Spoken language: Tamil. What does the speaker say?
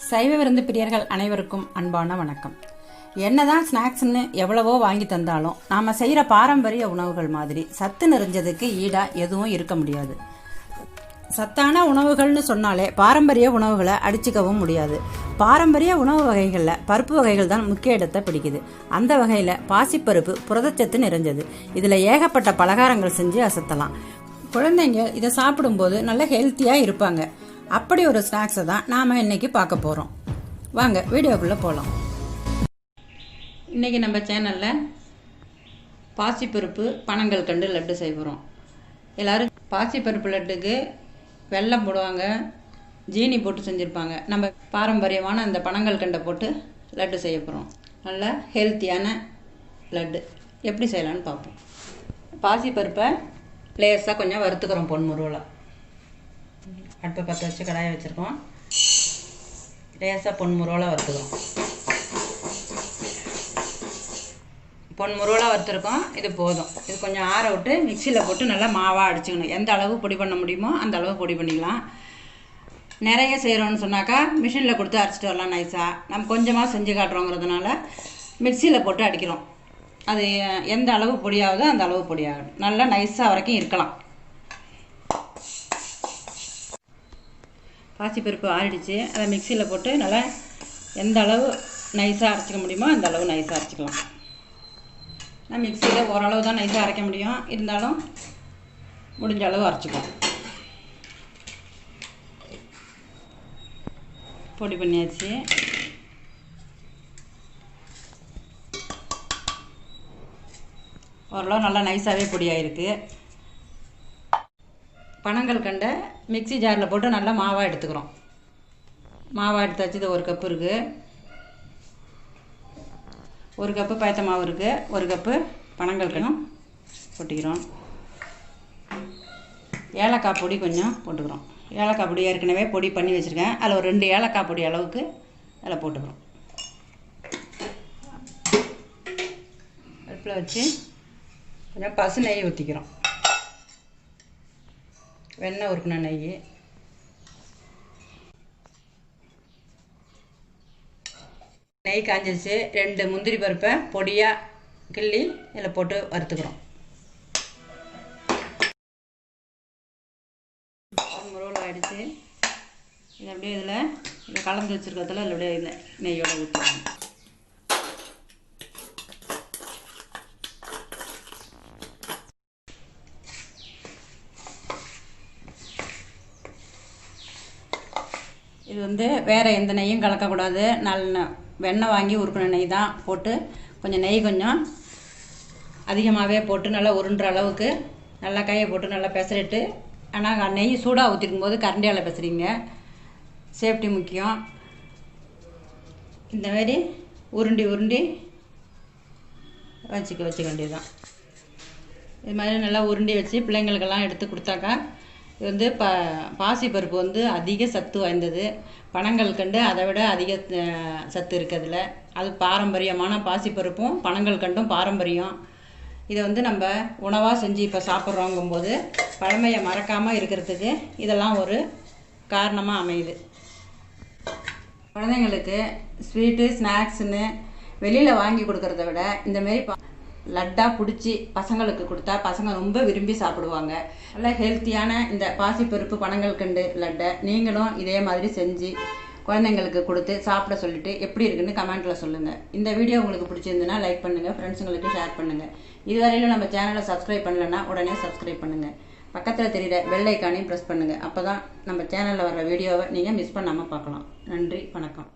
சைவ விருந்து பிரியர்கள் அனைவருக்கும் அன்பான வணக்கம். என்னதான் ஸ்நாக்ஸ்ன்னு எவ்வளவோ வாங்கி தந்தாலும் நாம் செய்கிற பாரம்பரிய உணவுகள் மாதிரி சத்து நிறைஞ்சதுக்கு ஈடாக எதுவும் இருக்க முடியாது. சத்தான உணவுகள்னு சொன்னாலே பாரம்பரிய உணவுகளை அடிச்சுக்கவும் முடியாது. பாரம்பரிய உணவு வகைகளில் பருப்பு வகைகள் தான் முக்கிய இடத்தை பிடிக்குது. அந்த வகையில் பாசிப்பருப்பு புரதச்சத்து நிறைஞ்சது. இதில் ஏகப்பட்ட பலகாரங்கள் செஞ்சு அசத்தலாம். குழந்தைங்க இதை சாப்பிடும்போது நல்ல ஹெல்த்தியாக இருப்பாங்க. அப்படி ஒரு ஸ்நாக்ஸை தான் நாம் இன்றைக்கி பார்க்க போகிறோம். வாங்க வீடியோக்குள்ளே போகலாம். இன்றைக்கி நம்ம சேனலில் பாசிப்பருப்பு பனங்கள் கண்டு லட்டு செய்ய போகிறோம். எல்லோரும் பாசிப்பருப்பு லட்டுக்கு வெல்லம் போடுவாங்க, ஜீனி போட்டு செஞ்சுருப்பாங்க. நம்ம பாரம்பரியமான அந்த பனங்கள் கண்டை போட்டு லட்டு செய்ய போகிறோம். நல்ல ஹெல்த்தியான லட்டு எப்படி செய்யலான்னு பார்ப்போம். பாசிப்பருப்பை லேஸாக கொஞ்சம் வறுத்துக்கிறோம். பொன்முருவலாக அடுப்பை பற்ற வச்சு கடாயை வச்சுருக்கோம். லேசாக பொன்முருவலாக வறுத்துக்கிறோம். பொன்முருவலாக வறுத்துருக்கோம். இது போதும். இது கொஞ்சம் ஆற விட்டு மிக்சியில் போட்டு நல்லா மாவாக அடிச்சுக்கணும். எந்த அளவு பொடி பண்ண முடியுமோ அந்த அளவு பொடி பண்ணிக்கலாம். நிறைய செய்கிறோன்னு சொன்னாக்கா மிஷினில் கொடுத்து அரைச்சிட்டு வரலாம் நைஸாக. நம்ம கொஞ்சமாக செஞ்சு காட்டுறோங்கிறதுனால மிக்சியில் போட்டு அடிக்கிறோம். அது எந்த அளவு பொடியாகுதோ அந்த அளவு பொடியாகணும். நல்லா நைஸாக வரைக்கும் இருக்கலாம். பாசிப்பருப்பு ஆறிடுச்சு. அதை மிக்சியில் போட்டு நல்லா எந்த அளவு நைஸாக அரைச்சிக்க முடியுமோ அந்த அளவு நைஸாக அரைச்சிக்கலாம். நான் மிக்சியில் ஓரளவு தான் நைஸாக அரைக்க முடியும். இருந்தாலும் முடிஞ்ச அளவு அரைச்சிக்குவோம். பொடி பண்ணியாச்சு. ஓரளவு நல்லா நைஸாகவே பொடியாயிருக்கு. பனங்கள் கண்டை மிக்சி ஜாரில் போட்டு நல்லா மாவாக எடுத்துக்கிறோம். மாவாக எடுத்தாச்சு. இது 1 கப்பு இருக்குது. 1 கப்பு பயத்த மாவு இருக்குது. 1 கப்பு பனங்கள் கண்ணும் போட்டுக்கிறோம். ஏலக்காய் பொடி கொஞ்சம் போட்டுக்கிறோம். ஏலக்காய் பொடி ஏற்கனவே பொடி பண்ணி வச்சுருக்கேன். அதில் ஒரு 2 ஏலக்காய் பொடி அளவுக்கு அதில் போட்டுக்கிறோம். அடுப்பில் வச்சு கொஞ்சம் பசு நெய் ஊற்றிக்கிறோம். வெண்ணெய் உருக்குன நெய். நெய் காஞ்சிச்சு. 2 முந்திரி பருப்பை பொடியாக கிள்ளி இதில் போட்டு வறுத்துக்கிறோம். முருவல் ஆகிடுச்சு. இது அப்படியே இதில் கலந்து வச்சுருக்கிறதுல இதில் அப்படியே இந்த நெய்யோடு ஊற்றிக்கணும். இது வேறு எந்த நெய்யும் கலக்கக்கூடாது. நல்ல வெண்ணெய் வாங்கி உருக்கின நெய் தான் போட்டு கொஞ்சம் நெய் கொஞ்சம் அதிகமாகவே போட்டு நல்லா உருண்டுற அளவுக்கு நல்லா கையை போட்டு நல்லா பெசரிட்டு. ஆனால் நெய் சூடாக ஊற்றிக்கும் போது கரண்டியால் பெசரிங்க. சேஃப்டி முக்கியம். இந்த மாதிரி உருண்டி உருண்டி வச்சுக்க வேண்டியதுதான். இது மாதிரி நல்லா உருண்டி வச்சு பிள்ளைங்களுக்கெல்லாம் எடுத்து கொடுத்தாக்கா. இது பாசிப்பருப்பு அதிக சத்து வாய்ந்தது. பனங்கள் கண்டு அதை விட அதிக சத்து இருக்கிறதுல. அது பாரம்பரியமான பாசிப்பருப்பும் பனங்கள் கண்டும் பாரம்பரியம். இதை நம்ம உணவாக செஞ்சு இப்போ சாப்பிட்றோங்கும்போது பழமையை மறக்காமல் இருக்கிறதுக்கு இதெல்லாம் ஒரு காரணமாக அமையுது. குழந்தைங்களுக்கு ஸ்வீட்டு ஸ்நாக்ஸுன்னு வெளியில் வாங்கி கொடுக்கறத விட இந்தமாரி லட்டாக பிடிச்சி பசங்களுக்கு கொடுத்தா பசங்க ரொம்ப விரும்பி சாப்பிடுவாங்க. நல்ல ஹெல்த்தியான இந்த பாசிப்பருப்பு பனங்கள் கண்டு லட்டை நீங்களும் இதே மாதிரி செஞ்சு குழந்தைங்களுக்கு கொடுத்து சாப்பிட சொல்லிவிட்டு எப்படி இருக்குன்னு கமெண்ட்டில் சொல்லுங்கள். இந்த வீடியோ உங்களுக்கு பிடிச்சிருந்துன்னா லைக் பண்ணுங்கள், ஃப்ரெண்ட்ஸுங்களுக்கு ஷேர் பண்ணுங்கள். இதுவரையிலும் நம்ம சேனலை சப்ஸ்கிரைப் பண்ணலைன்னா உடனே சப்ஸ்கிரைப் பண்ணுங்கள். பக்கத்தில் தெரிகிற பெல் ஐக்கானையும் ப்ரெஸ் பண்ணுங்கள். அப்போ தான் நம்ம சேனலில் வர வீடியோவை நீங்கள் மிஸ் பண்ணாமல் பார்க்கலாம். நன்றி, வணக்கம்.